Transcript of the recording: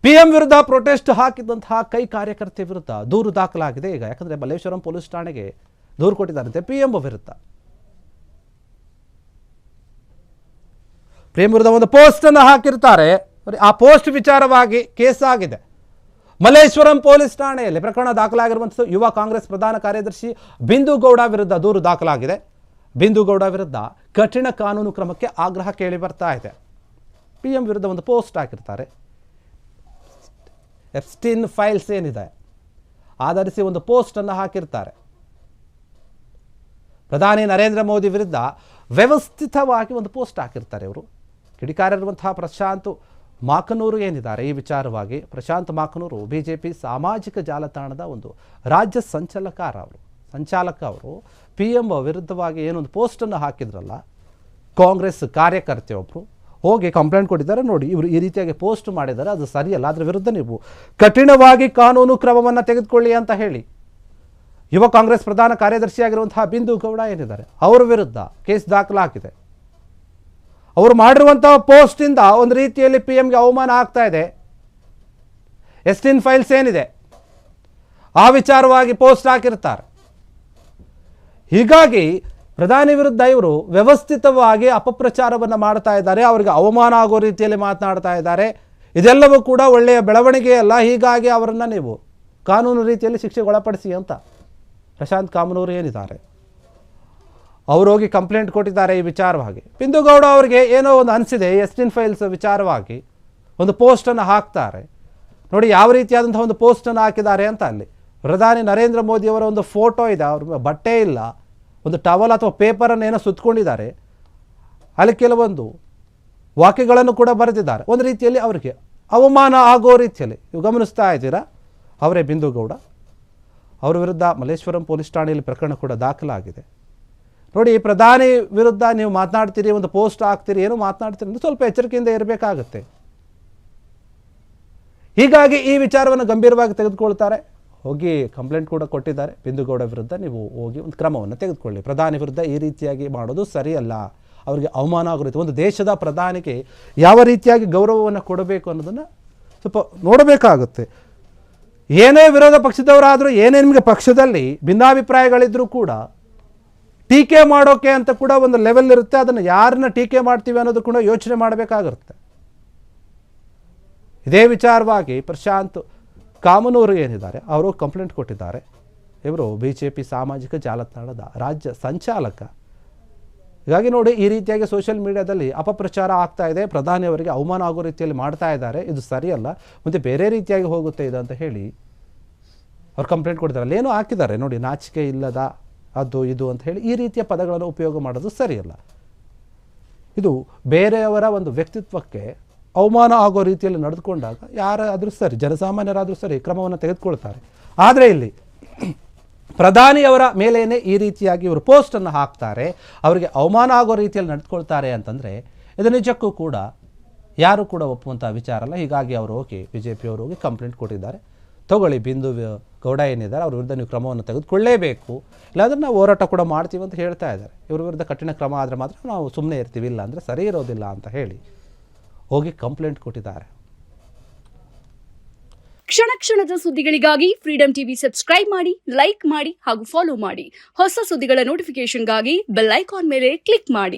PM ವಿರುದ್ಧ protest ಹಾಕಿದಂತಹ ಕೈ ಕಾರ್ಯಕರ್ತೆ ವಿರುದ್ಧ ದೂರು ದಾಖಲಾಗಿದೆ ಈಗ. ಯಾಕಂದ್ರೆ ಮಲ್ಲೇಶ್ವರಂ ಪೊಲೀಸ್ ಠಾಣೆಗೆ ದೂರು ಕೊಟ್ಟಿದ್ದಾರಂತೆ PM ವಿರುದ್ಧ. PM ವಿರುದ್ಧ ಒಂದು ಪೋಸ್ಟ್ ಅನ್ನು ಹಾಕಿರ್ತಾರೆ. ಆ ಪೋಸ್ಟ್ ವಿಚಾರವಾಗಿ ಕೇಸ್ ಆಗಿದೆ. ಮಲ್ಲೇಶ್ವರಂ ಪೊಲೀಸ್ ಠಾಣೆಯಲ್ಲಿ ಪ್ರಕರಣ ದಾಖಲಾಗಿರುವಂಥದ್ದು ಯುವ ಕಾಂಗ್ರೆಸ್ ಪ್ರಧಾನ ಕಾರ್ಯದರ್ಶಿ ಬಿಂದು ಗೌಡ ವಿರುದ್ಧ ದೂರು ದಾಖಲಾಗಿದೆ. ಬಿಂದು ಗೌಡ ವಿರುದ್ಧ ಕಠಿಣ ಕಾನೂನು ಕ್ರಮಕ್ಕೆ ಆಗ್ರಹ ಕೇಳಿ ಬರ್ತಾ ಇದೆ. PM ವಿರುದ್ಧ ಒಂದು ಪೋಸ್ಟ್ ಹಾಕಿರ್ತಾರೆ. ಎಪ್ಸ್ಟೀನ್ ಫೈಲ್ಸ್ ಏನಿದೆ ಆಧರಿಸಿ ಒಂದು ಪೋಸ್ಟ್ ಅನ್ನು ಹಾಕಿರ್ತಾರೆ. ಪ್ರಧಾನಿ ನರೇಂದ್ರ ಮೋದಿ ವಿರುದ್ಧ ವ್ಯವಸ್ಥಿತವಾಗಿ ಒಂದು ಪೋಸ್ಟ್ ಹಾಕಿರ್ತಾರೆ. ಇವರು ಕಿಡಿಕಾರಿರುವಂತಹ ಪ್ರಶಾಂತ್ ಮಾಕನೂರು ಏನಿದ್ದಾರೆ ಈ ವಿಚಾರವಾಗಿ ಪ್ರಶಾಂತ್ ಮಾಕನೂರು ಬಿಜೆಪಿ ಸಾಮಾಜಿಕ ಜಾಲತಾಣದ ಒಂದು ರಾಜ್ಯ ಸಂಚಾಲಕ ಅವರು PM ವಿರುದ್ಧವಾಗಿ ಏನೊಂದು ಪೋಸ್ಟನ್ನು ಹಾಕಿದ್ರಲ್ಲ, ಕಾಂಗ್ರೆಸ್ ಕಾರ್ಯಕರ್ತೆ ಒಬ್ಬರು ಹೋಗಿ ಕಂಪ್ಲೇಂಟ್ ಕೊಟ್ಟಿದ್ದಾರೆ. ನೋಡಿ, ಇವರು ಈ ರೀತಿಯಾಗಿ ಪೋಸ್ಟ್ ಮಾಡಿದ್ದಾರೆ, ಅದು ಸರಿಯಲ್ಲ, ಅದರ ವಿರುದ್ಧ ನೀವು ಕಠಿಣವಾಗಿ ಕಾನೂನು ಕ್ರಮವನ್ನು ತೆಗೆದುಕೊಳ್ಳಿ ಅಂತ ಹೇಳಿ ಯುವ ಕಾಂಗ್ರೆಸ್ ಪ್ರಧಾನ ಕಾರ್ಯದರ್ಶಿಯಾಗಿರುವಂತಹ ಬಿಂದು ಗೌಡ ಏನಿದ್ದಾರೆ ಅವರ ವಿರುದ್ಧ ಕೇಸ್ ದಾಖಲಾಗಿದೆ. ಅವರು ಮಾಡಿರುವಂತಹ ಪೋಸ್ಟಿಂದ ಒಂದು ರೀತಿಯಲ್ಲಿ PMಗೆ ಅವಮಾನ ಆಗ್ತಾ ಇದೆ. ಎಸ್ಟಿನ್ ಫೈಲ್ಸ್ ಏನಿದೆ ಆ ವಿಚಾರವಾಗಿ ಪೋಸ್ಟ್ ಹಾಕಿರ್ತಾರೆ. ಹೀಗಾಗಿ ಪ್ರಧಾನಿ ವಿರುದ್ಧ ಇವರು ವ್ಯವಸ್ಥಿತವಾಗಿ ಅಪಪ್ರಚಾರವನ್ನು ಮಾಡ್ತಾ ಇದ್ದಾರೆ, ಅವರಿಗೆ ಅವಮಾನ ಆಗೋ ರೀತಿಯಲ್ಲಿ ಮಾತನಾಡ್ತಾ ಇದ್ದಾರೆ. ಇದೆಲ್ಲವೂ ಕೂಡ ಒಳ್ಳೆಯ ಬೆಳವಣಿಗೆ ಅಲ್ಲ. ಹೀಗಾಗಿ ಅವರನ್ನು ನೀವು ಕಾನೂನು ರೀತಿಯಲ್ಲಿ ಶಿಕ್ಷೆಗೆ ಒಳಪಡಿಸಿ ಅಂತ ಪ್ರಶಾಂತ್ ಕಾಮನೂರು ಏನಿದ್ದಾರೆ ಅವರು ಹೋಗಿ ಕಂಪ್ಲೇಂಟ್ ಕೊಟ್ಟಿದ್ದಾರೆ ಈ ವಿಚಾರವಾಗಿ. ಬಿಂದು ಗೌಡ ಅವರಿಗೆ ಏನೋ ಒಂದು ಅನಿಸಿದೆ, ಎಸ್ಟಿನ್ ಫೈಲ್ಸ್ ವಿಚಾರವಾಗಿ ಒಂದು ಪೋಸ್ಟನ್ನು ಹಾಕ್ತಾರೆ. ನೋಡಿ ಯಾವ ರೀತಿಯಾದಂಥ ಒಂದು ಪೋಸ್ಟನ್ನು ಹಾಕಿದ್ದಾರೆ ಅಂತ. ಅಲ್ಲಿ ಪ್ರಧಾನಿ ನರೇಂದ್ರ ಮೋದಿಯವರ ಒಂದು ಫೋಟೋ ಇದೆ, ಅವ್ರ ಬಟ್ಟೆ ಇಲ್ಲ, ಒಂದು ಟವಲ್ ಅಥವಾ ಪೇಪರನ್ನು ಏನೋ ಸುತ್ತಕೊಂಡಿದ್ದಾರೆ. ಅಲ್ಲಿ ಕೆಲವೊಂದು ವಾಕ್ಯಗಳನ್ನು ಕೂಡ ಬರೆದಿದ್ದಾರೆ. ಒಂದು ರೀತಿಯಲ್ಲಿ ಅವರಿಗೆ ಅವಮಾನ ಆಗೋ ರೀತಿಯಲ್ಲಿ ನೀವು ಗಮನಿಸ್ತಾ ಇದ್ದೀರಾ. ಅವರೇ ಬಿಂದು ಗೌಡ ಅವರ ವಿರುದ್ಧ ಮಲ್ಲೇಶ್ವರಂ ಪೊಲೀಸ್ ಠಾಣೆಯಲ್ಲಿ ಪ್ರಕರಣ ಕೂಡ ದಾಖಲಾಗಿದೆ. ನೋಡಿ, ಪ್ರಧಾನಿ ವಿರುದ್ಧ ನೀವು ಮಾತನಾಡ್ತೀರಿ, ಒಂದು ಪೋಸ್ಟ್ ಹಾಕ್ತೀರಿ, ಏನೋ ಮಾತನಾಡ್ತೀರಿ ಅಂದರೆ ಸ್ವಲ್ಪ ಎಚ್ಚರಿಕೆಯಿಂದ ಇರಬೇಕಾಗತ್ತೆ. ಹೀಗಾಗಿ ಈ ವಿಚಾರವನ್ನು ಗಂಭೀರವಾಗಿ ತೆಗೆದುಕೊಳ್ತಾರೆ. ಹೋಗಿ ಕಂಪ್ಲೇಂಟ್ ಕೂಡ ಕೊಟ್ಟಿದ್ದಾರೆ. ಬಿಂದು ಗೌಡ ವಿರುದ್ಧ ನೀವು ಹೋಗಿ ಒಂದು ಕ್ರಮವನ್ನು ತೆಗೆದುಕೊಳ್ಳಿ. ಪ್ರಧಾನಿ ವಿರುದ್ಧ ಈ ರೀತಿಯಾಗಿ ಮಾಡೋದು ಸರಿಯಲ್ಲ, ಅವರಿಗೆ ಅವಮಾನ ಆಗೋ ರೀತಿ. ಒಂದು ದೇಶದ ಪ್ರಧಾನಿಗೆ ಯಾವ ರೀತಿಯಾಗಿ ಗೌರವವನ್ನು ಕೊಡಬೇಕು ಅನ್ನೋದನ್ನು ಸ್ವಲ್ಪ ನೋಡಬೇಕಾಗುತ್ತೆ. ಏನೇ ವಿರೋಧ ಪಕ್ಷದವರಾದರೂ, ಏನೇ ನಿಮಗೆ ಪಕ್ಷದಲ್ಲಿ ಭಿನ್ನಾಭಿಪ್ರಾಯಗಳಿದ್ರೂ ಕೂಡ ಟೀಕೆ ಮಾಡೋಕೆ ಅಂತ ಕೂಡ ಒಂದು ಲೆವೆಲ್ ಇರುತ್ತೆ. ಅದನ್ನು ಯಾರನ್ನ ಟೀಕೆ ಮಾಡ್ತೀವಿ ಅನ್ನೋದು ಕೂಡ ಯೋಚನೆ ಮಾಡಬೇಕಾಗಿರುತ್ತೆ. ಇದೇ ವಿಚಾರವಾಗಿ ಪ್ರಶಾಂತ್ ಕಾಮನೂರು ಏನಿದ್ದಾರೆ ಅವರು ಕಂಪ್ಲೇಂಟ್ ಕೊಟ್ಟಿದ್ದಾರೆ. ಇವರು ಬಿಜೆಪಿ ಸಾಮಾಜಿಕ ಜಾಲತಾಣದ ರಾಜ್ಯ ಸಂಚಾಲಕ. ಹೀಗಾಗಿ ನೋಡಿ, ಈ ರೀತಿಯಾಗಿ ಸೋಷಿಯಲ್ ಮೀಡಿಯಾದಲ್ಲಿ ಅಪಪ್ರಚಾರ ಆಗ್ತಾ ಇದೆ, ಪ್ರಧಾನಿಯವರಿಗೆ ಅವಮಾನ ಆಗೋ ರೀತಿಯಲ್ಲಿ ಮಾಡ್ತಾ ಇದ್ದಾರೆ, ಇದು ಸರಿಯಲ್ಲ, ಮುಂದೆ ಬೇರೆ ರೀತಿಯಾಗಿ ಹೋಗುತ್ತೆ ಇದು ಅಂತ ಹೇಳಿ ಅವ್ರು ಕಂಪ್ಲೇಂಟ್ ಕೊಟ್ಟಿದ್ದಾರೆ. ಅಲ್ಲೇನೋ ಹಾಕಿದ್ದಾರೆ ನೋಡಿ, ನಾಚಿಕೆ ಇಲ್ಲದ ಅದು ಇದು ಅಂತ ಹೇಳಿ ಈ ರೀತಿಯ ಪದಗಳನ್ನು ಉಪಯೋಗ ಮಾಡೋದು ಸರಿಯಲ್ಲ. ಇದು ಬೇರೆಯವರ ಒಂದು ವ್ಯಕ್ತಿತ್ವಕ್ಕೆ ಅವಮಾನ ಆಗೋ ರೀತಿಯಲ್ಲಿ ನಡೆದುಕೊಂಡಾಗ ಯಾರಾದರೂ ಸರಿ, ಜನಸಾಮಾನ್ಯರಾದರೂ ಸರಿ ಕ್ರಮವನ್ನು ತೆಗೆದುಕೊಳ್ತಾರೆ. ಆದರೆ ಇಲ್ಲಿ ಪ್ರಧಾನಿಯವರ ಮೇಲೇನೆ ಈ ರೀತಿಯಾಗಿ ಇವರು ಪೋಸ್ಟನ್ನು ಹಾಕ್ತಾರೆ, ಅವರಿಗೆ ಅವಮಾನ ಆಗೋ ರೀತಿಯಲ್ಲಿ ನಡೆದುಕೊಳ್ತಾರೆ ಅಂತಂದರೆ ಇದು ನಿಜಕ್ಕೂ ಕೂಡ ಯಾರು ಕೂಡ ಒಪ್ಪುವಂಥ ವಿಚಾರ ಅಲ್ಲ. ಹೀಗಾಗಿ ಅವರು ಹೋಗಿ ಬಿಜೆಪಿಯವರು ಹೋಗಿ ಕಂಪ್ಲೇಂಟ್ ಕೊಟ್ಟಿದ್ದಾರೆ. ತಗೊಳ್ಳಿ, ಬಿಂದು ಗೌಡ ಏನಿದ್ದಾರೆ ಅವ್ರ ವಿರುದ್ಧ ನೀವು ಕ್ರಮವನ್ನು ತೆಗೆದುಕೊಳ್ಳೇಬೇಕು, ಇಲ್ಲಾಂದರೆ ನಾವು ಹೋರಾಟ ಕೂಡ ಮಾಡ್ತೀವಿ ಅಂತ ಹೇಳ್ತಾ ಇದ್ದಾರೆ. ಇವ್ರ ವಿರುದ್ಧ ಕಠಿಣ ಕ್ರಮ ಆದರೆ ಮಾತ್ರ ನಾವು ಸುಮ್ಮನೆ ಇರ್ತೀವಿ, ಇಲ್ಲ ಅಂದರೆ ಸರಿ ಇರೋದಿಲ್ಲ ಅಂತ ಹೇಳಿ ಹೋಗಿ ಕಂಪ್ಲೇಂಟ್ ಕೊಟ್ಟಿದ್ದಾರೆ. ಕ್ಷಣ ಕ್ಷಣದ ಸುದ್ದಿಗಳಿಗಾಗಿ ಫ್ರೀಡಂ ಟಿವಿ ಸಬ್ಸ್ಕ್ರೈಬ್ ಮಾಡಿ, ಲೈಕ್ ಮಾಡಿ ಹಾಗೂ ಫಾಲೋ ಮಾಡಿ. ಹೊಸ ಸುದ್ದಿಗಳ ನೋಟಿಫಿಕೇಶನ್ಗಾಗಿ ಬೆಲ್ ಐಕಾನ್ ಮೇಲೆ ಕ್ಲಿಕ್ ಮಾಡಿ.